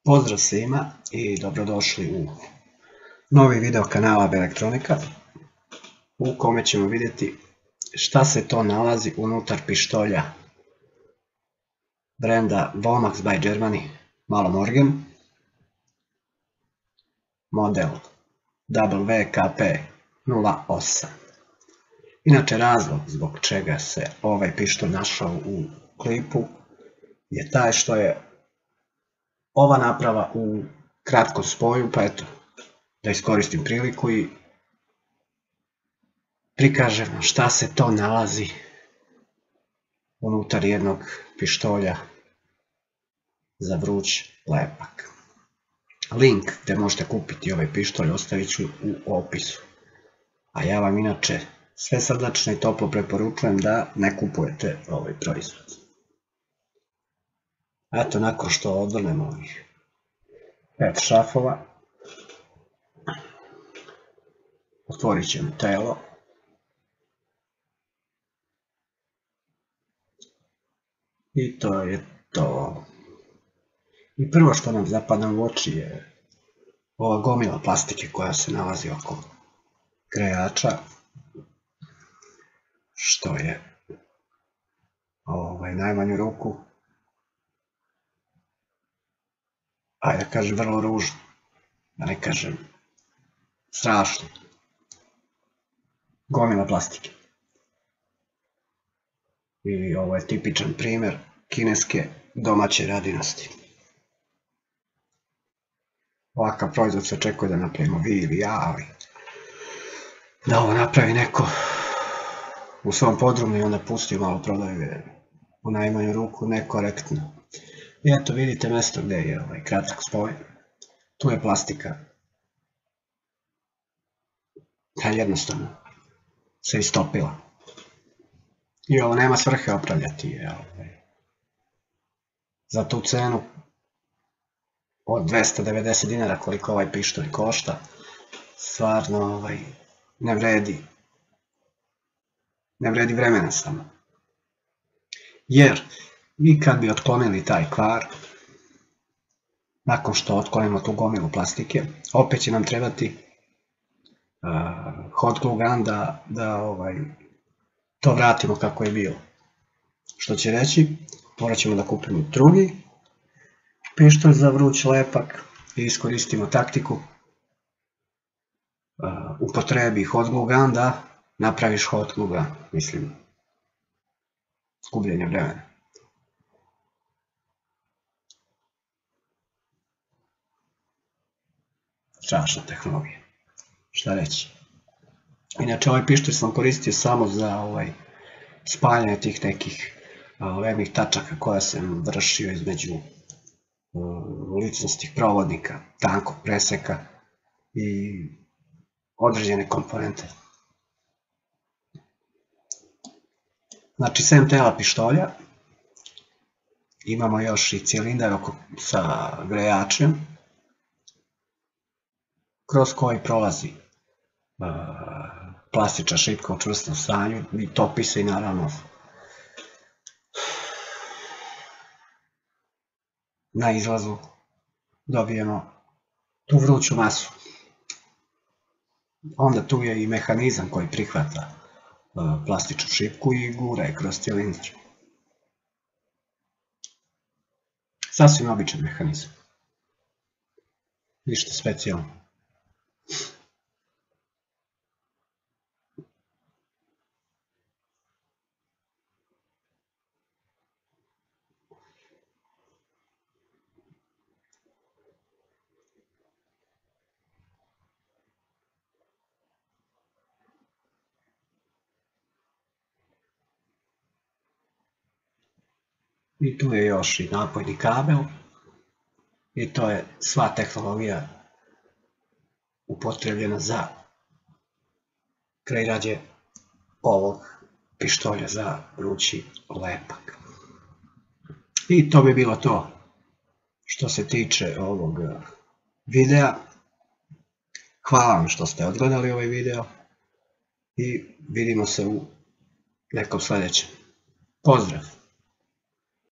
Pozdrav svima i dobrodošli u novi video kanala Belektronika u kome ćemo vidjeti šta se to nalazi unutar pištolja brenda Vomax by Germany Malo Morgan model WKP08. Inače razlog zbog čega se ovaj pištolj našao u klipu je taj što je ova naprava u kratkom spoju, pa eto, da iskoristim priliku i prikažem šta se to nalazi unutar jednog pištolja za vruć lepak. Link gdje možete kupiti ovaj pištolj ostavit ću u opisu. A ja vam inače sve srdačno i toplo preporučujem da ne kupujete ovaj proizvod. Eto, nakon što odvrnemo ovih 5 šrafova, otvorit ćemo telo. I to je to. I prvo što nam zapada u oči je ova gomila plastike koja se nalazi oko grejača, što je najmanju ruku, ajde da kažem vrlo ružno, da ne kažem strašno. Gomila plastike. I ovo je tipičan primjer kineske domaće radinosti. Ovakav proizvod se očekuje da napravimo vi ili ja, ali da ovo napravi neko u svom podrumu i onda pusti malo prodaju je u najmanju ruku nekorektno. I eto vidite mjesto gdje je ovaj kratak spoj. Tu je plastika. Jednostavno se istopila. I ovo nema svrhe opravljati. Za tu cenu od 290 dinara koliko ovaj pištolj košta, stvarno ne vredi vremena samo. Jer vi kad bi otklonili taj kvar, nakon što otklonimo tu gomilu plastike, opet će nam trebati hot glue gun da to vratimo kako je bilo. Što će reći, morat ćemo da kupimo drugi pištolj za vruć lepak i iskoristimo taktiku upotrebi hot glue gun da napraviš hot glue gun. Mislim, gubljenje vremena. Strašna tehnologija. Šta reći? Inače, ovaj pištolj sam koristio samo za spaljanje tih nekih levnih tačaka koja sam vršio između ličnostih provodnika, tankog preseka i određene komponente. Znači, sem tela pištolja imamo još i cilindar sa grejačem kroz koji prolazi plastična šipka u čvrstom stanju i topi se i naravno na izlazu dobijemo tu vruću masu. Onda tu je i mehanizam koji prihvata plastičnu šipku i gura je kroz cilindar. Sasvim običan mehanizam. Ništa specijalno. I tu je još i napojni kabel. I to je sva tehnologija upotrebljena za kreiranje ovog pištolja za vrući lepak. I to bi bilo to što se tiče ovog videa. Hvala vam što ste odgledali ovaj video i vidimo se u nekom sljedećem. Pozdrav!